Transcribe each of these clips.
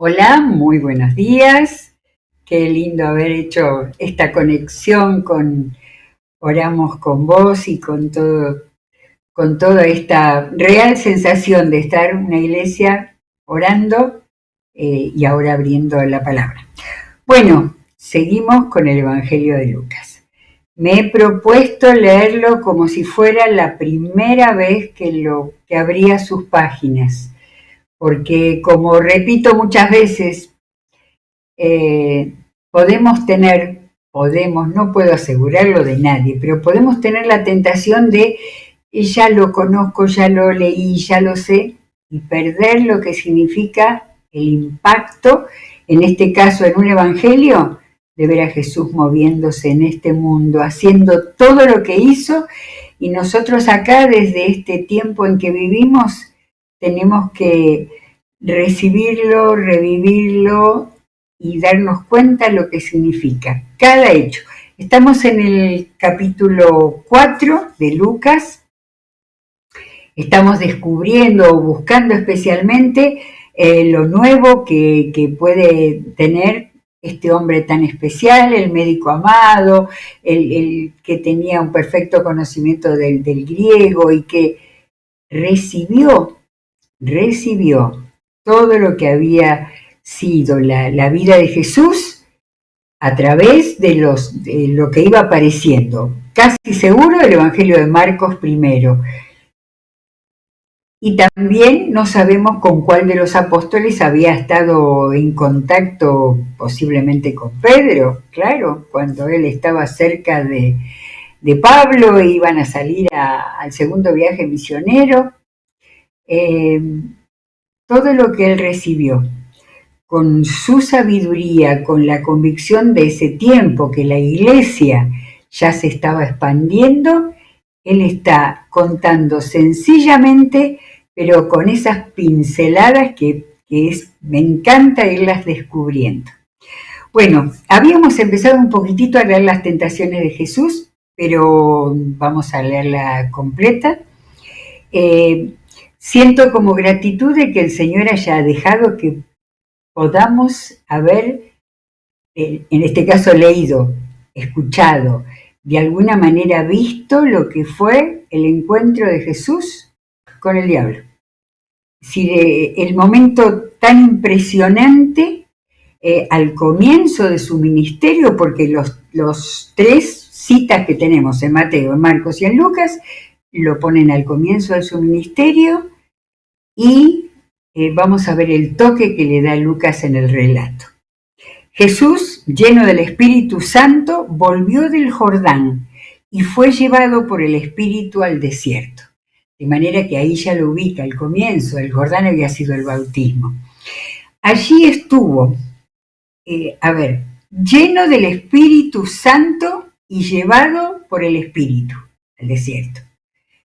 Hola, muy buenos días. Qué lindo haber hecho esta conexión Oramos con vos y con toda esta real sensación de estar en una iglesia orando y ahora abriendo la palabra. Bueno, seguimos con el Evangelio de Lucas. Me he propuesto leerlo como si fuera la primera vez que abría sus páginas, porque como repito muchas veces, eh, no puedo asegurarlo de nadie, pero podemos tener la tentación de ya lo conozco, ya lo leí, ya lo sé, y perder lo que significa el impacto, en este caso en un evangelio, de ver a Jesús moviéndose en este mundo, haciendo todo lo que hizo, y nosotros acá, desde este tiempo en que vivimos, tenemos que recibirlo, revivirlo y darnos cuenta lo que significa cada hecho. Estamos en el capítulo 4 de Lucas. Estamos descubriendo o buscando especialmente lo nuevo que puede tener este hombre tan especial, el médico amado, el que tenía un perfecto conocimiento del griego y que recibió todo lo que había sido la vida de Jesús a través de lo que iba apareciendo. Casi seguro el Evangelio de Marcos primero. Y también no sabemos con cuál de los apóstoles había estado en contacto, posiblemente con Pedro, claro, cuando él estaba cerca de Pablo e iban a salir al segundo viaje misionero. Todo lo que él recibió, con su sabiduría, con la convicción de ese tiempo que la iglesia ya se estaba expandiendo, él está contando sencillamente, pero con esas pinceladas que me encanta irlas descubriendo. Bueno, habíamos empezado un poquitito a leer las tentaciones de Jesús, pero vamos a leerla completa. Siento como gratitud de que el Señor haya dejado que podamos haber, en este caso leído, escuchado, de alguna manera visto lo que fue el encuentro de Jesús con el diablo. Es decir, el momento tan impresionante al comienzo de su ministerio, porque los tres citas que tenemos en Mateo, en Marcos y en Lucas, lo ponen al comienzo de su ministerio y vamos a ver el toque que le da Lucas en el relato. Jesús, lleno del Espíritu Santo, volvió del Jordán y fue llevado por el Espíritu al desierto. De manera que ahí ya lo ubica al comienzo, el Jordán había sido el bautismo. Allí estuvo, lleno del Espíritu Santo y llevado por el Espíritu al desierto.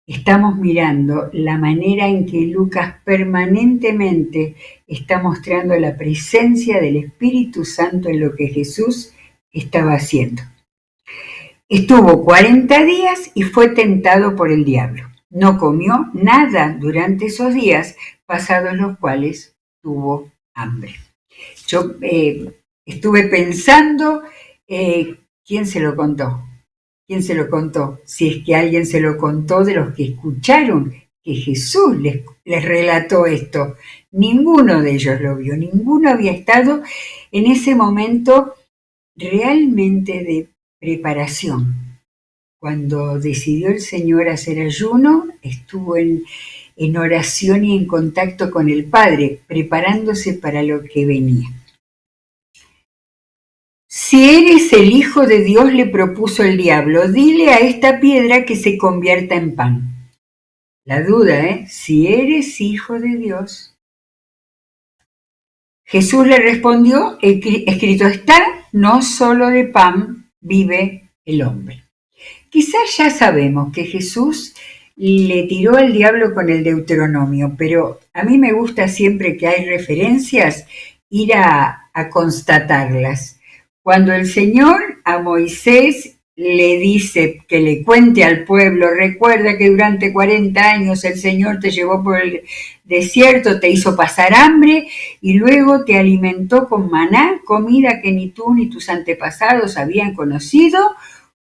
Estamos mirando la manera en que Lucas permanentemente está mostrando la presencia del Espíritu Santo en lo que Jesús estaba haciendo. Estuvo 40 días y fue tentado por el diablo. No comió nada durante esos días, pasados los cuales tuvo hambre. Yo estuve pensando, ¿quién se lo contó? ¿Quién se lo contó? Si es que alguien se lo contó de los que escucharon que Jesús les relató esto. Ninguno de ellos lo vio, ninguno había estado en ese momento realmente de preparación. Cuando decidió el Señor hacer ayuno, estuvo en oración y en contacto con el Padre, preparándose para lo que venía. Si eres el Hijo de Dios, le propuso el diablo, dile a esta piedra que se convierta en pan. La duda, si eres Hijo de Dios. Jesús le respondió, escrito está, no solo de pan vive el hombre. Quizás ya sabemos que Jesús le tiró al diablo con el Deuteronomio, pero a mí me gusta siempre que hay referencias ir a constatarlas. Cuando el Señor a Moisés le dice que le cuente al pueblo, recuerda que durante 40 años el Señor te llevó por el desierto, te hizo pasar hambre y luego te alimentó con maná, comida que ni tú ni tus antepasados habían conocido,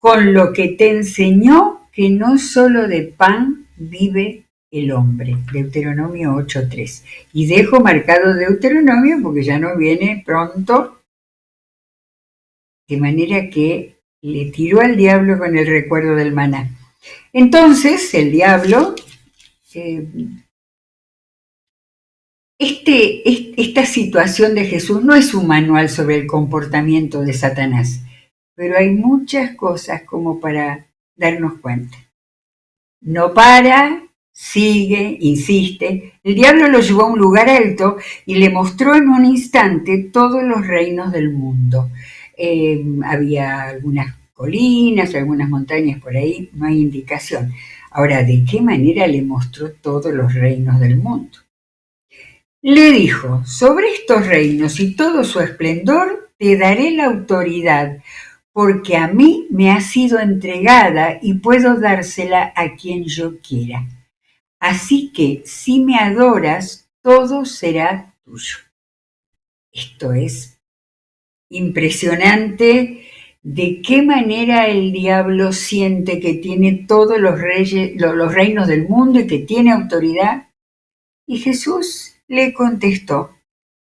con lo que te enseñó que no solo de pan vive el hombre. Deuteronomio 8:3. Y dejo marcado Deuteronomio porque ya no viene pronto, de manera que le tiró al diablo con el recuerdo del maná. Entonces el diablo, esta situación de Jesús no es un manual sobre el comportamiento de Satanás, pero hay muchas cosas como para darnos cuenta. No para, sigue, insiste. El diablo lo llevó a un lugar alto y le mostró en un instante todos los reinos del mundo. Había algunas colinas, algunas montañas por ahí, no hay indicación. Ahora, ¿de qué manera le mostró todos los reinos del mundo? Le dijo, sobre estos reinos y todo su esplendor te daré la autoridad, porque a mí me ha sido entregada y puedo dársela a quien yo quiera. Así que si me adoras, todo será tuyo. Esto es impresionante de qué manera el diablo siente que tiene todos los reinos del mundo y que tiene autoridad. Y Jesús le contestó.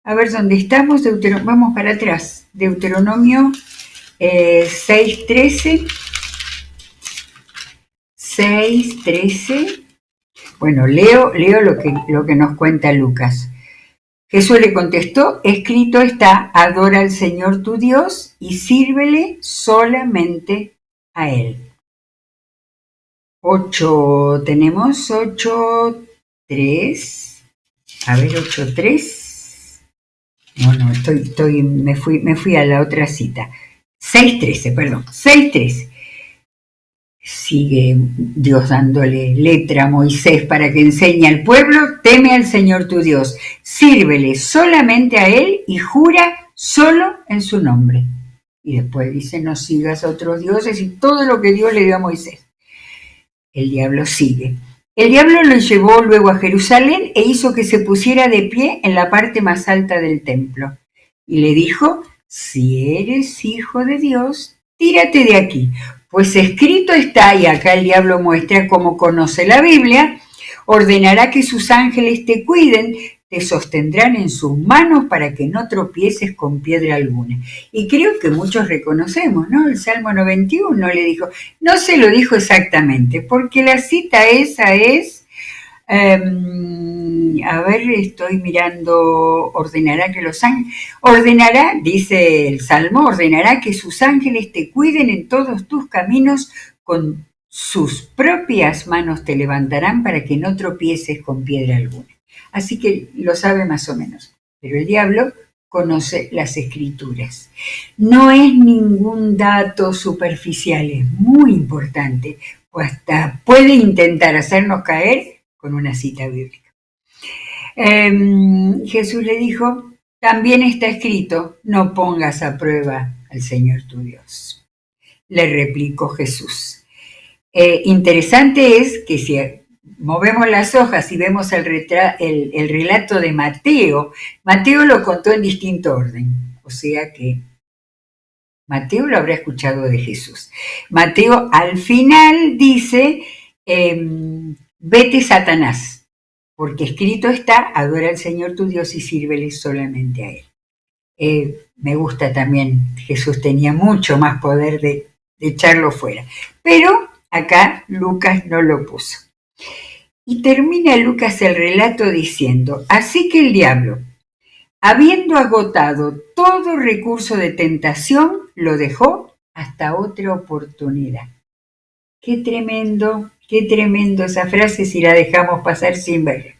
A ver, ¿dónde estamos? Vamos para atrás. Deuteronomio 6:13. 6:13. Bueno, leo lo que nos cuenta Lucas. Jesús le contestó, escrito está, adora al Señor tu Dios y sírvele solamente a Él. 8, tenemos 8:3. A ver, 8:3. No, me fui a la otra cita. 6:13, perdón, 6:13. Sigue Dios dándole letra a Moisés para que enseñe al pueblo, teme al Señor tu Dios, sírvele solamente a Él y jura solo en su nombre. Y después dice, no sigas a otros dioses y todo lo que Dios le dio a Moisés. El diablo sigue. El diablo lo llevó luego a Jerusalén e hizo que se pusiera de pie en la parte más alta del templo. Y le dijo, si eres hijo de Dios, tírate de aquí. Pues escrito está, y acá el diablo muestra cómo conoce la Biblia, ordenará que sus ángeles te cuiden, te sostendrán en sus manos para que no tropieces con piedra alguna. Y creo que muchos reconocemos, ¿no? El Salmo 91 le dijo, no se lo dijo exactamente, porque la cita esa es, a ver, estoy mirando, ordenará, dice el Salmo, ordenará que sus ángeles te cuiden en todos tus caminos, con sus propias manos te levantarán para que no tropieces con piedra alguna. Así que lo sabe más o menos, pero el diablo conoce las escrituras. No es ningún dato superficial, es muy importante, pues hasta puede intentar hacernos caer con una cita bíblica. Jesús le dijo, también está escrito, no pongas a prueba al Señor tu Dios. Le replicó Jesús. Interesante es que si movemos las hojas y vemos el relato de Mateo, Mateo lo contó en distinto orden, o sea que Mateo lo habrá escuchado de Jesús. Mateo al final dice, vete Satanás, porque escrito está, adora al Señor tu Dios y sírvele solamente a Él. Me gusta también, Jesús tenía mucho más poder de echarlo fuera, pero acá Lucas no lo puso. Y termina Lucas el relato diciendo, así que el diablo, habiendo agotado todo recurso de tentación, lo dejó hasta otra oportunidad. Qué tremendo esa frase si la dejamos pasar sin verla.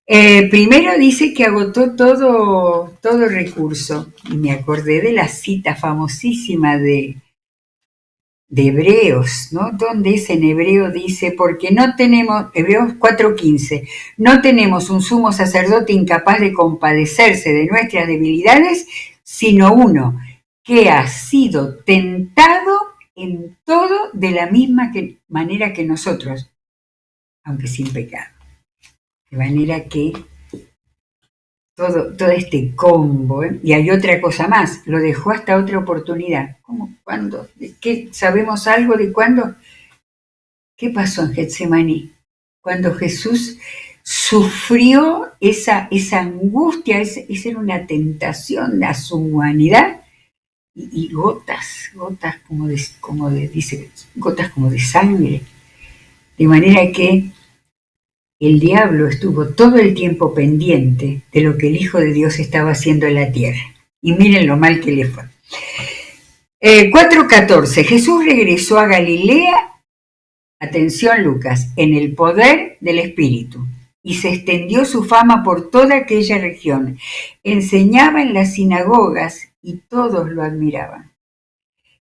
Primero dice que agotó todo recurso. Y me acordé de la cita famosísima de Hebreos, ¿no? Donde es en Hebreo dice, porque no tenemos, Hebreos 4:15, no tenemos un sumo sacerdote incapaz de compadecerse de nuestras debilidades, sino uno que ha sido tentado en todo de la misma manera que nosotros, aunque sin pecado. De manera que todo este combo, ¿eh? Y hay otra cosa más, lo dejó hasta otra oportunidad. ¿Cómo? ¿Cuándo? ¿De qué? ¿Sabemos algo de cuándo? ¿Qué pasó en Getsemaní? Cuando Jesús sufrió esa angustia, esa era una tentación a su humanidad, y gotas gotas como de sangre. De manera que el diablo estuvo todo el tiempo pendiente de lo que el Hijo de Dios estaba haciendo en la tierra. Y miren lo mal que le fue. 4:14. Jesús regresó a Galilea, atención Lucas, en el poder del Espíritu, y se extendió su fama por toda aquella región. Enseñaba en las sinagogas y todos lo admiraban.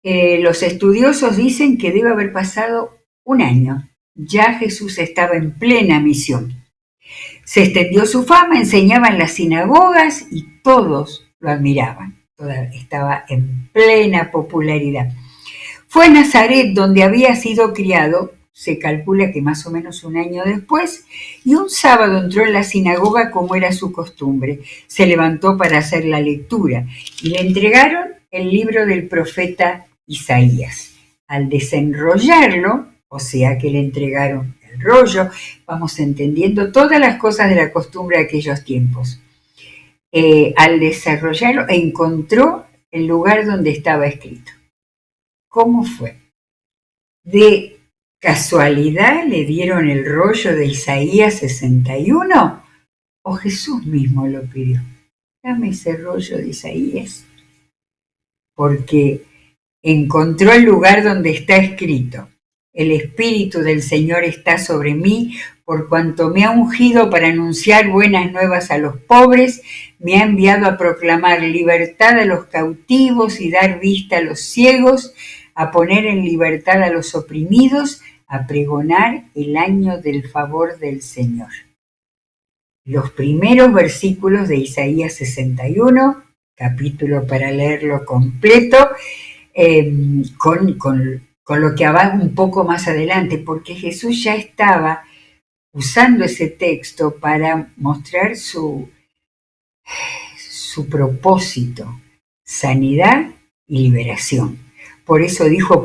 Los estudiosos dicen que debe haber pasado un año. Ya Jesús estaba en plena misión. Se extendió su fama, enseñaba en las sinagogas y todos lo admiraban. Estaba en plena popularidad. Fue a Nazaret, donde había sido criado, se calcula que más o menos un año después, y un sábado entró en la sinagoga como era su costumbre. Se levantó para hacer la lectura y le entregaron el libro del profeta Isaías. Al desenrollarlo, o sea que le entregaron el rollo, vamos entendiendo todas las cosas de la costumbre de aquellos tiempos. Al desarrollarlo, encontró el lugar donde estaba escrito. ¿Cómo fue? ¿De casualidad le dieron el rollo de Isaías 61? ¿O Jesús mismo lo pidió? Dame ese rollo de Isaías. Porque encontró el lugar donde está escrito: el Espíritu del Señor está sobre mí, por cuanto me ha ungido para anunciar buenas nuevas a los pobres, me ha enviado a proclamar libertad a los cautivos y dar vista a los ciegos, a poner en libertad a los oprimidos, a pregonar el año del favor del Señor. Los primeros versículos de Isaías 61, capítulo para leerlo completo, con lo que va un poco más adelante, porque Jesús ya estaba usando ese texto para mostrar su propósito: sanidad y liberación. Por eso leyó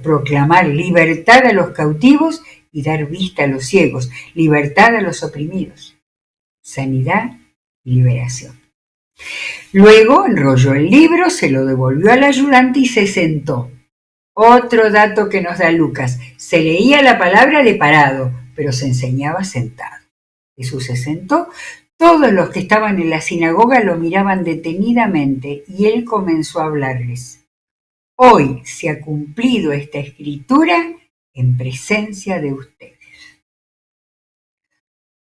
proclamar libertad a los cautivos y dar vista a los ciegos, libertad a los oprimidos, sanidad y liberación. Luego enrolló el libro, se lo devolvió al ayudante y se sentó. Otro dato que nos da Lucas: se leía la palabra de parado, pero se enseñaba sentado. Jesús se sentó, todos los que estaban en la sinagoga lo miraban detenidamente y él comenzó a hablarles. Hoy se ha cumplido esta escritura en presencia de ustedes.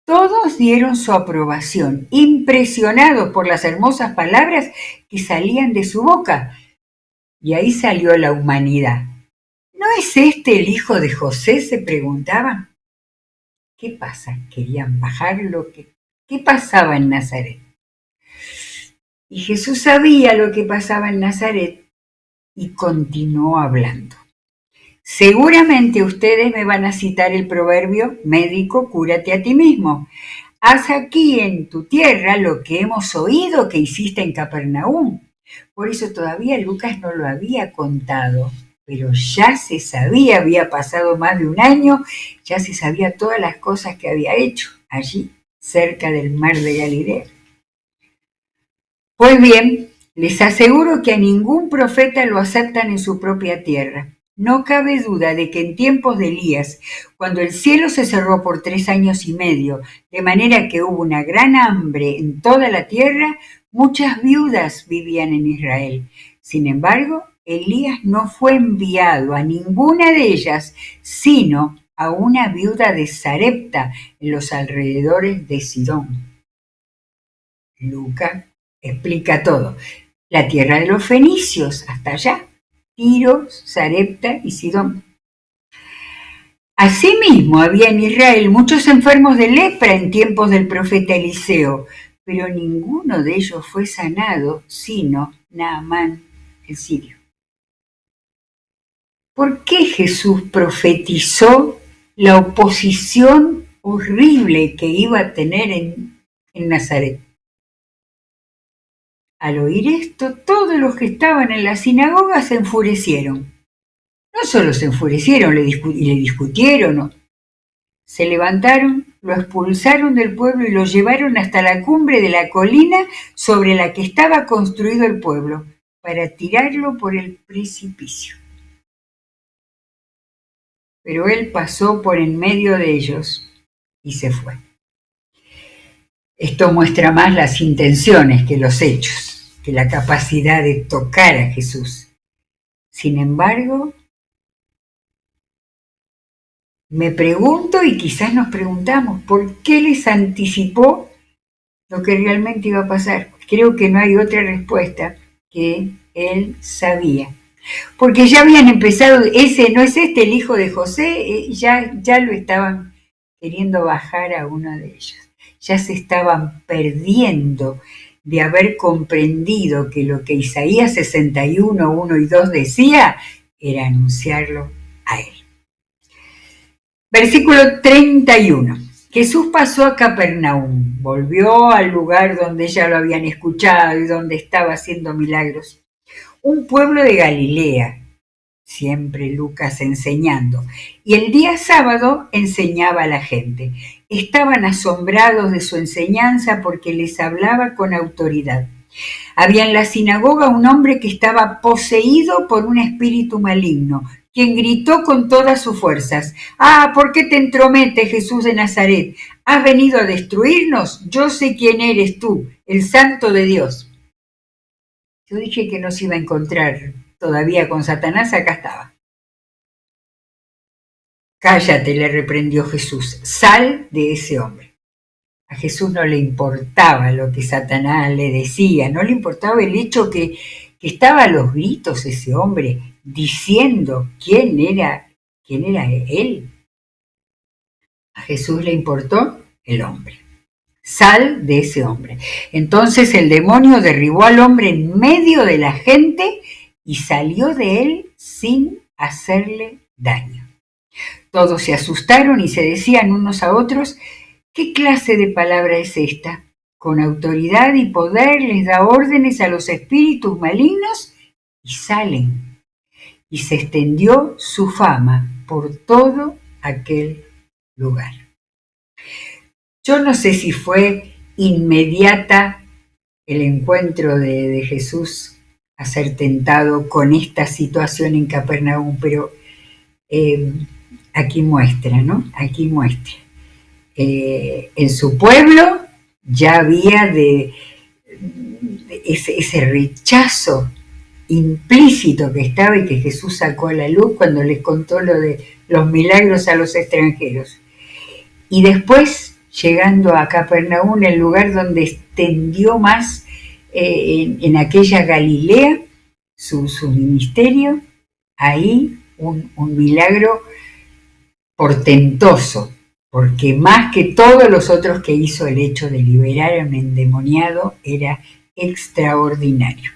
Todos dieron su aprobación, impresionados por las hermosas palabras que salían de su boca. Y ahí salió la humanidad. ¿No es este el hijo de José?, se preguntaban. ¿Qué pasa? Querían bajarlo. ¿Qué pasaba en Nazaret? Y Jesús sabía lo que pasaba en Nazaret y continuó hablando. Seguramente ustedes me van a citar el proverbio: médico, cúrate a ti mismo. Haz aquí en tu tierra lo que hemos oído que hiciste en Capernaum. Por eso todavía Lucas no lo había contado, pero ya se sabía, había pasado más de un año, ya se sabía todas las cosas que había hecho allí, cerca del mar de Galilea. Pues bien, les aseguro que a ningún profeta lo aceptan en su propia tierra. No cabe duda de que en tiempos de Elías, cuando el cielo se cerró por 3 años y medio, de manera que hubo una gran hambre en toda la tierra, muchas viudas vivían en Israel. Sin embargo, Elías no fue enviado a ninguna de ellas, sino a una viuda de Sarepta, en los alrededores de Sidón. Lucas explica todo. La tierra de los fenicios, hasta allá. Tiro, Sarepta y Sidón. Asimismo, había en Israel muchos enfermos de lepra en tiempos del profeta Eliseo, pero ninguno de ellos fue sanado, sino Naamán el sirio. ¿Por qué Jesús profetizó la oposición horrible que iba a tener en Nazaret? Al oír esto, todos los que estaban en la sinagoga se enfurecieron. No solo se enfurecieron y le discutieron, no. Se levantaron, lo expulsaron del pueblo y lo llevaron hasta la cumbre de la colina sobre la que estaba construido el pueblo, para tirarlo por el precipicio. Pero él pasó por en medio de ellos y se fue. Esto muestra más las intenciones que los hechos, que la capacidad de tocar a Jesús. Sin embargo, me pregunto, y quizás nos preguntamos, ¿por qué les anticipó lo que realmente iba a pasar? Creo que no hay otra respuesta, que él sabía. Porque ya habían empezado, ese no es este el hijo de José, ya lo estaban queriendo bajar a uno de ellos. Ya se estaban perdiendo de haber comprendido que lo que Isaías 61, 1 y 2 decía era anunciarlo a él. Versículo 31. Jesús pasó a Capernaum, volvió al lugar donde ya lo habían escuchado y donde estaba haciendo milagros. Un pueblo de Galilea, siempre Lucas enseñando, y el día sábado enseñaba a la gente. Estaban asombrados de su enseñanza porque les hablaba con autoridad. Había en la sinagoga un hombre que estaba poseído por un espíritu maligno, quien gritó con todas sus fuerzas: «¡Ah, ¿por qué te entrometes, Jesús de Nazaret? ¿Has venido a destruirnos? Yo sé quién eres tú, el Santo de Dios». Yo dije que no se iba a encontrar todavía con Satanás, acá estaba. «Cállate», le reprendió Jesús, «sal de ese hombre». A Jesús no le importaba lo que Satanás le decía, no le importaba el hecho que estaba a los gritos ese hombre diciendo quién era él. A Jesús le importó el hombre. «Sal de ese hombre». Entonces el demonio derribó al hombre en medio de la gente y salió de él sin hacerle daño. Todos se asustaron y se decían unos a otros: «¿Qué clase de palabra es esta? Con autoridad y poder les da órdenes a los espíritus malignos y salen». Y se extendió su fama por todo aquel lugar. Yo no sé si fue inmediata el encuentro de Jesús a ser tentado con esta situación en Capernaum, pero aquí muestra, ¿no? Aquí muestra. En su pueblo ya había ese rechazo implícito que estaba y que Jesús sacó a la luz cuando les contó lo de los milagros a los extranjeros. Y después, llegando a Capernaum, el lugar donde extendió más en aquella Galilea su ministerio, ahí un milagro portentoso, porque más que todos los otros que hizo, el hecho de liberar a un endemoniado era extraordinario.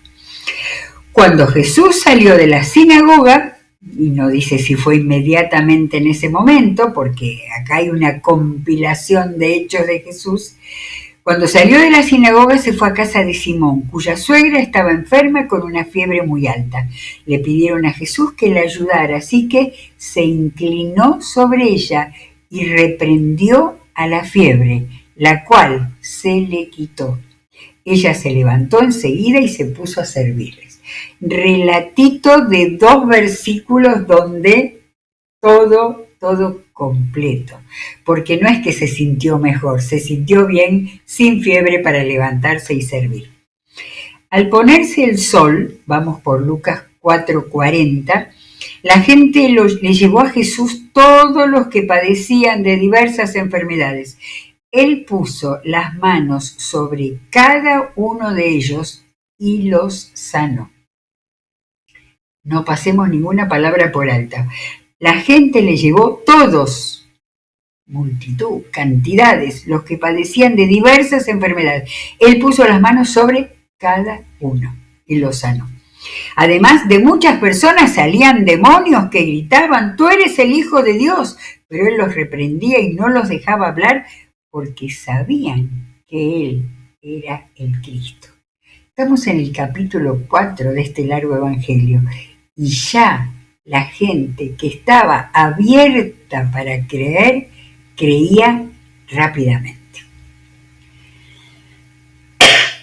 Cuando Jesús salió de la sinagoga, y no dice si fue inmediatamente en ese momento, porque acá hay una compilación de hechos de Jesús, cuando salió de la sinagoga se fue a casa de Simón, cuya suegra estaba enferma con una fiebre muy alta. Le pidieron a Jesús que la ayudara, así que se inclinó sobre ella y reprendió a la fiebre, la cual se le quitó. Ella se levantó enseguida y se puso a servirles. Relatito de 2 versículos donde todo completo, porque no es que se sintió mejor, se sintió bien, sin fiebre, para levantarse y servir. Al ponerse el sol, vamos por Lucas 4:40, la gente le llevó a Jesús todos los que padecían de diversas enfermedades. Él puso las manos sobre cada uno de ellos y los sanó. No pasemos ninguna palabra por alta. La gente le llevó todos, multitud, cantidades, los que padecían de diversas enfermedades. Él puso las manos sobre cada uno y los sanó. Además, de muchas personas salían demonios que gritaban, tú eres el Hijo de Dios, pero él los reprendía y no los dejaba hablar porque sabían que él era el Cristo. Estamos en el capítulo 4 de este largo evangelio y ya la gente que estaba abierta para creer, creía rápidamente.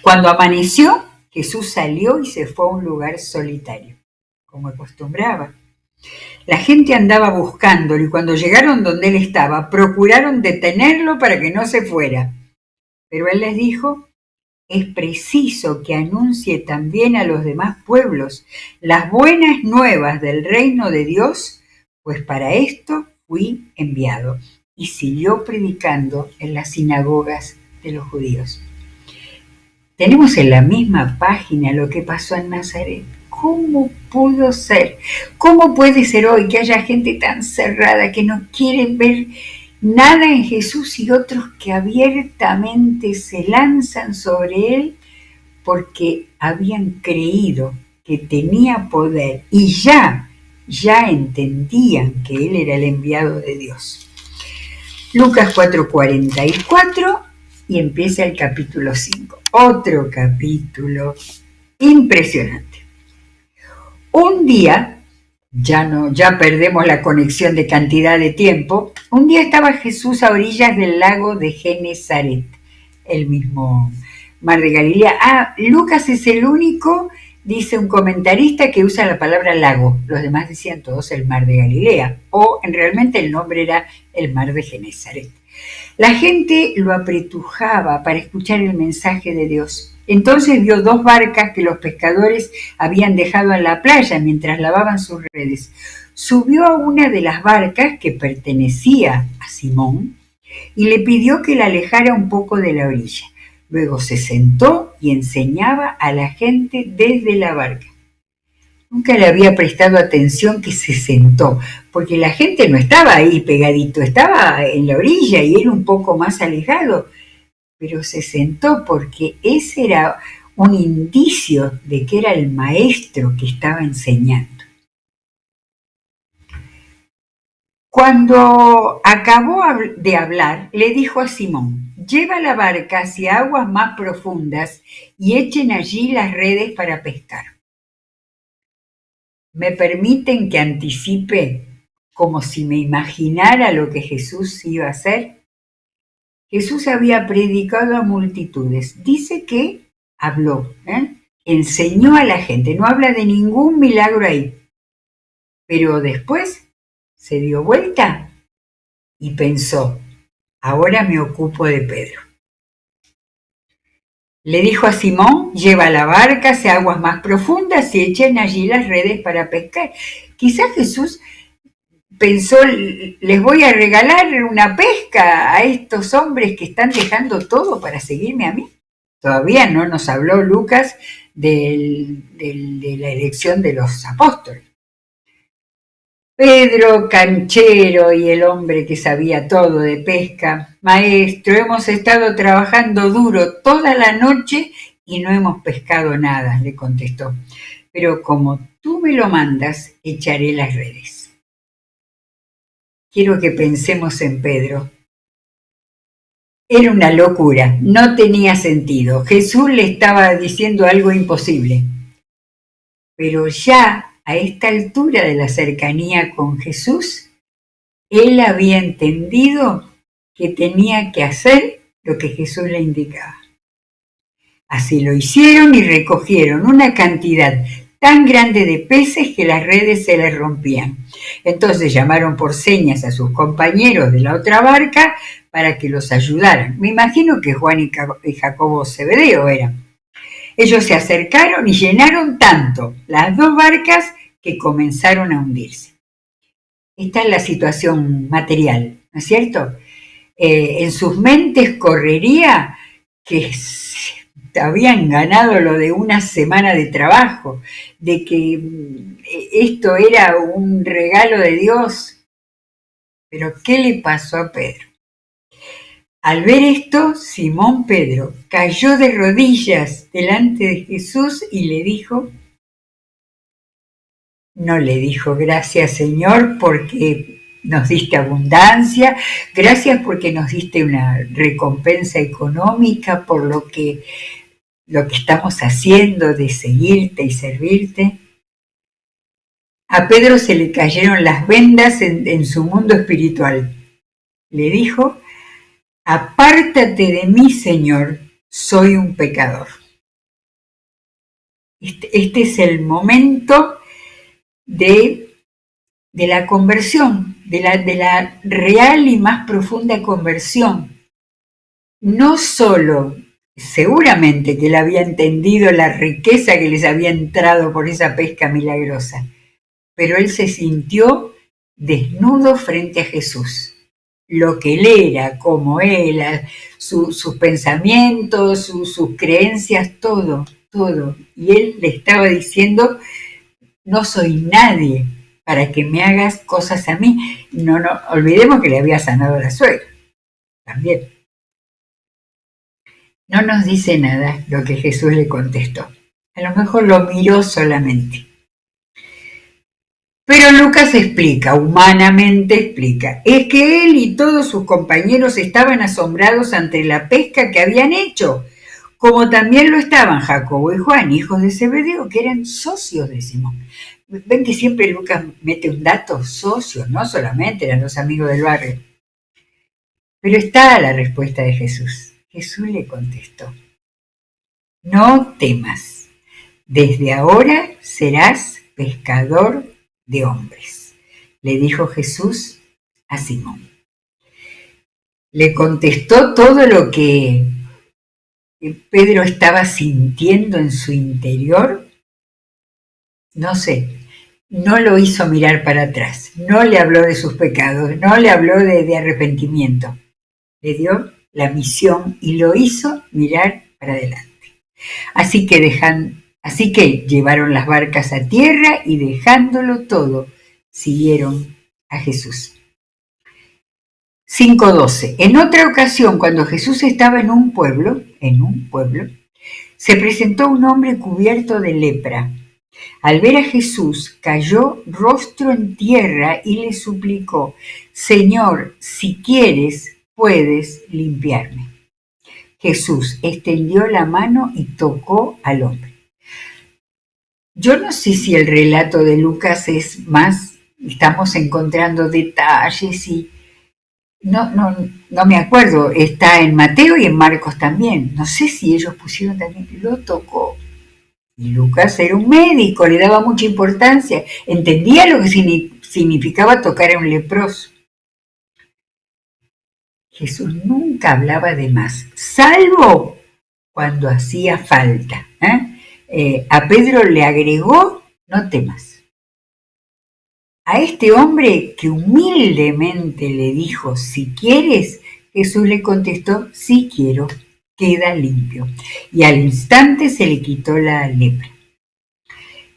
Cuando amaneció, Jesús salió y se fue a un lugar solitario, como acostumbraba. La gente andaba buscándolo y cuando llegaron donde él estaba, procuraron detenerlo para que no se fuera. Pero él les dijo, es preciso que anuncie también a los demás pueblos las buenas nuevas del reino de Dios, pues para esto fui enviado. Y siguió predicando en las sinagogas de los judíos. Tenemos en la misma página lo que pasó en Nazaret. ¿Cómo pudo ser? ¿Cómo puede ser hoy que haya gente tan cerrada que no quiere ver nada en Jesús y otros que abiertamente se lanzan sobre él porque habían creído que tenía poder y ya entendían que él era el enviado de Dios? Lucas 4:44 y empieza el capítulo 5. Otro capítulo impresionante. Un día, ya perdemos la conexión de cantidad de tiempo, un día estaba Jesús a orillas del lago de Genesaret, el mismo mar de Galilea. Lucas es el único, dice un comentarista, que usa la palabra lago. Los demás decían todos el mar de Galilea, o realmente el nombre era el mar de Genesaret. La gente lo apretujaba para escuchar el mensaje de Dios. Entonces vio dos barcas que los pescadores habían dejado en la playa mientras lavaban sus redes. Subió a una de las barcas que pertenecía a Simón y le pidió que la alejara un poco de la orilla. Luego se sentó y enseñaba a la gente desde la barca. Nunca le había prestado atención que se sentó, porque la gente no estaba ahí pegadito, estaba en la orilla y él un poco más alejado, pero se sentó porque ese era un indicio de que era el maestro que estaba enseñando. Cuando acabó de hablar, le dijo a Simón, lleva la barca hacia aguas más profundas y echen allí las redes para pescar. ¿Me permiten que anticipe como si me imaginara lo que Jesús iba a hacer? Jesús había predicado a multitudes. Dice que habló, enseñó a la gente. No habla de ningún milagro ahí. Pero después se dio vuelta y pensó, ahora me ocupo de Pedro. Le dijo a Simón, lleva la barca hacia aguas más profundas y echen allí las redes para pescar. Quizás Jesús pensó, les voy a regalar una pesca a estos hombres que están dejando todo para seguirme a mí. Todavía no nos habló Lucas de la elección de los apóstoles. Pedro, canchero y el hombre que sabía todo de pesca, maestro, hemos estado trabajando duro toda la noche y no hemos pescado nada, le contestó. Pero como tú me lo mandas, echaré las redes. Quiero que pensemos en Pedro. Era una locura, no tenía sentido. Jesús le estaba diciendo algo imposible. Pero ya a esta altura de la cercanía con Jesús, él había entendido que tenía que hacer lo que Jesús le indicaba. Así lo hicieron y recogieron una cantidad tan grande de peces que las redes se les rompían. Entonces llamaron por señas a sus compañeros de la otra barca para que los ayudaran. Me imagino que Juan y Jacobo Zebedeo eran. Ellos se acercaron y llenaron tanto las dos barcas que comenzaron a hundirse. Esta es la situación material, ¿no es cierto? En sus mentes correría que habían ganado lo de una semana de trabajo, de que esto era un regalo de Dios. Pero ¿qué le pasó a Pedro? Al ver esto, Simón Pedro cayó de rodillas delante de Jesús y le dijo, No le dijo: gracias, Señor, porque nos diste abundancia, gracias porque nos diste una recompensa económica por lo que estamos haciendo de seguirte y servirte. A Pedro se le cayeron las vendas en su mundo espiritual. Le dijo: apártate de mí, Señor, soy un pecador. Este es el momento de la conversión, de la real y más profunda conversión. No solo, seguramente que él había entendido la riqueza que les había entrado por esa pesca milagrosa, pero él se sintió desnudo frente a Jesús. Lo que él era, como él, sus pensamientos, sus creencias, todo. Y él le estaba diciendo: no soy nadie para que me hagas cosas a mí. No, olvidemos que le había sanado a la suegra, también. No nos dice nada lo que Jesús le contestó. A lo mejor lo miró solamente. Pero Lucas explica, humanamente explica, es que él y todos sus compañeros estaban asombrados ante la pesca que habían hecho, como también lo estaban Jacobo y Juan, hijos de Zebedeo, que eran socios de Simón. Ven que siempre Lucas mete un dato: socios, no solamente eran los amigos del barrio. Pero está la respuesta de Jesús. Jesús le contestó: no temas, desde ahora serás pescador de hombres, le dijo Jesús a Simón. Le contestó todo lo que Pedro estaba sintiendo en su interior. No sé, no lo hizo mirar para atrás, no le habló de sus pecados, no le habló de arrepentimiento. Le dio la misión y lo hizo mirar para adelante. Así que llevaron las barcas a tierra y dejándolo todo, siguieron a Jesús. 5:12. En otra ocasión, cuando Jesús estaba en un pueblo, se presentó un hombre cubierto de lepra. Al ver a Jesús, cayó rostro en tierra y le suplicó: Señor, si quieres, puedes limpiarme. Jesús extendió la mano y tocó al hombre. Yo no sé si el relato de Lucas es más, estamos encontrando detalles y no me acuerdo, está en Mateo y en Marcos también. No sé si ellos pusieron también, lo tocó. Y Lucas era un médico, le daba mucha importancia, entendía lo que significaba tocar a un leproso. Jesús nunca hablaba de más, salvo cuando hacía falta. A Pedro le agregó: no temas. A este hombre que humildemente le dijo: si quieres, Jesús le contestó: sí quiero, queda limpio. Y al instante se le quitó la lepra.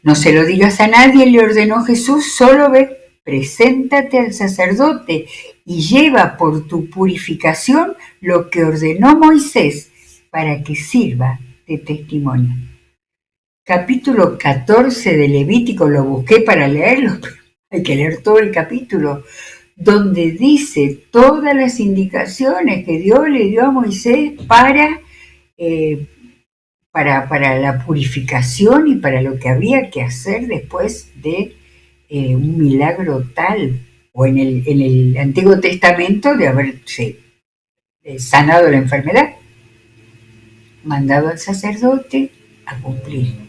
No se lo digas a nadie, le ordenó Jesús, solo ve, preséntate al sacerdote y lleva por tu purificación lo que ordenó Moisés para que sirva de testimonio. Capítulo 14 de Levítico, lo busqué para leerlo, pero hay que leer todo el capítulo, donde dice todas las indicaciones que Dios le dio a Moisés para la purificación y para lo que había que hacer después de un milagro tal, o en el Antiguo Testamento de haberse sanado la enfermedad, mandado al sacerdote a cumplir.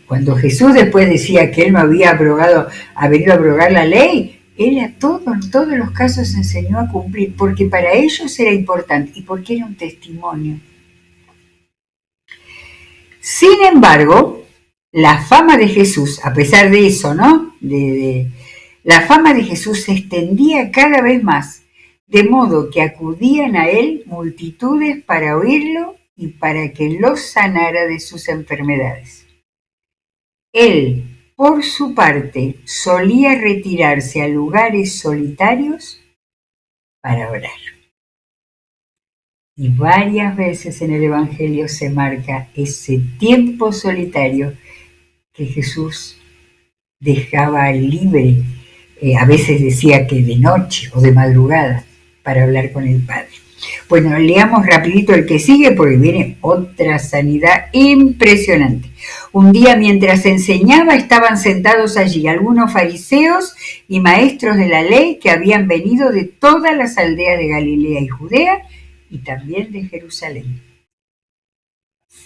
Cuando Jesús después decía que él no había venido a abrogar la ley, él en todos los casos enseñó a cumplir, porque para ellos era importante y porque era un testimonio. Sin embargo, la fama de Jesús, a pesar de eso, ¿no? La fama de Jesús se extendía cada vez más, de modo que acudían a él multitudes para oírlo y para que los sanara de sus enfermedades. Él, por su parte, solía retirarse a lugares solitarios para orar. Y varias veces en el Evangelio se marca ese tiempo solitario que Jesús dejaba libre, a veces decía que de noche o de madrugada, para hablar con el Padre. Bueno, leamos rapidito el que sigue porque viene otra sanidad impresionante. Un día mientras enseñaba estaban sentados allí algunos fariseos y maestros de la ley que habían venido de todas las aldeas de Galilea y Judea y también de Jerusalén.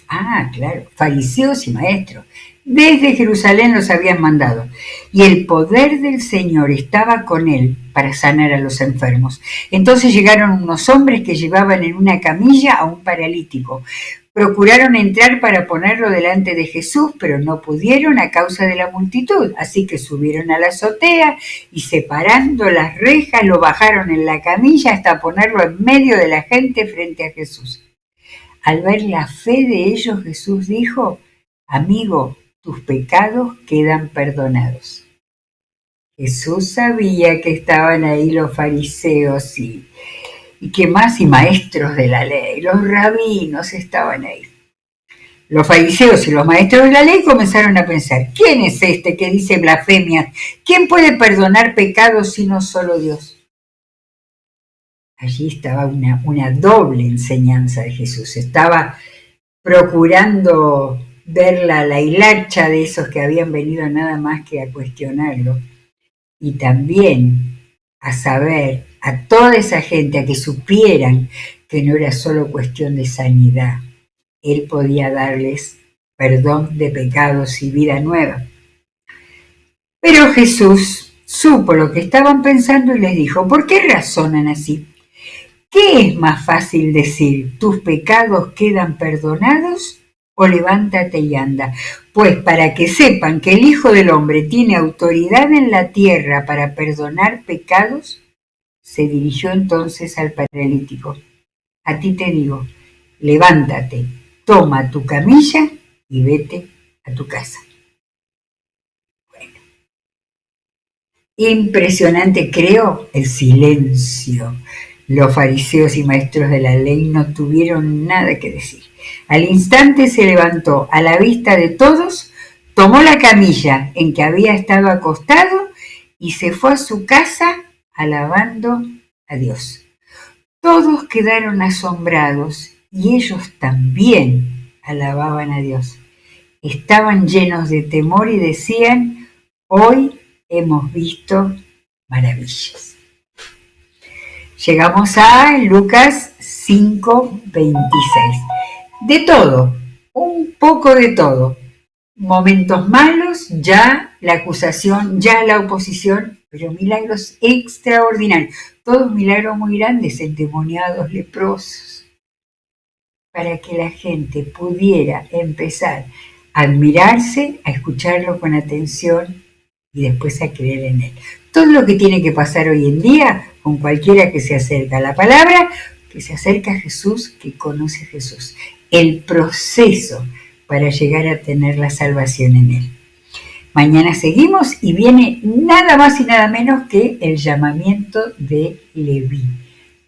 Ah, claro, fariseos y maestros. Desde Jerusalén los habían mandado. Y el poder del Señor estaba con él para sanar a los enfermos. Entonces llegaron unos hombres que llevaban en una camilla a un paralítico. Procuraron entrar para ponerlo delante de Jesús, pero no pudieron a causa de la multitud. Así que subieron a la azotea y separando las rejas lo bajaron en la camilla hasta ponerlo en medio de la gente frente a Jesús. Al ver la fe de ellos, Jesús dijo: amigo, tus pecados quedan perdonados. Jesús sabía que estaban ahí los fariseos y qué más, y maestros de la ley, los rabinos estaban ahí. Los fariseos y los maestros de la ley comenzaron a pensar: ¿quién es este que dice blasfemias? ¿Quién puede perdonar pecados sino solo Dios? Allí estaba una doble enseñanza de Jesús. Estaba procurando ver la hilacha de esos que habían venido nada más que a cuestionarlo. Y también a saber, a toda esa gente, a que supieran que no era solo cuestión de sanidad. Él podía darles perdón de pecados y vida nueva. Pero Jesús supo lo que estaban pensando y les dijo: ¿por qué razonan así? ¿Qué es más fácil decir, tus pecados quedan perdonados, o levántate y anda? Pues para que sepan que el Hijo del Hombre tiene autoridad en la tierra para perdonar pecados, se dirigió entonces al paralítico: a ti te digo, levántate, toma tu camilla y vete a tu casa. Bueno, impresionante, creo, el silencio. Los fariseos y maestros de la ley no tuvieron nada que decir. Al instante se levantó a la vista de todos, tomó la camilla en que había estado acostado y se fue a su casa alabando a Dios. Todos quedaron asombrados y ellos también alababan a Dios. Estaban llenos de temor y decían: hoy hemos visto maravillas. Llegamos a Lucas 5:26. De todo, un poco de todo. Momentos malos, ya la acusación, ya la oposición, pero milagros extraordinarios. Todos milagros muy grandes, endemoniados, leprosos, para que la gente pudiera empezar a admirarse, a escucharlo con atención y después a creer en él. Todo lo que tiene que pasar hoy en día con cualquiera que se acerca a la palabra, que se acerca a Jesús, que conoce a Jesús. El proceso para llegar a tener la salvación en él. Mañana seguimos y viene nada más y nada menos que el llamamiento de Leví,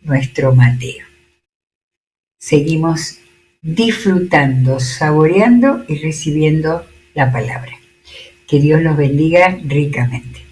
nuestro Mateo. Seguimos disfrutando, saboreando y recibiendo la palabra. Que Dios los bendiga ricamente.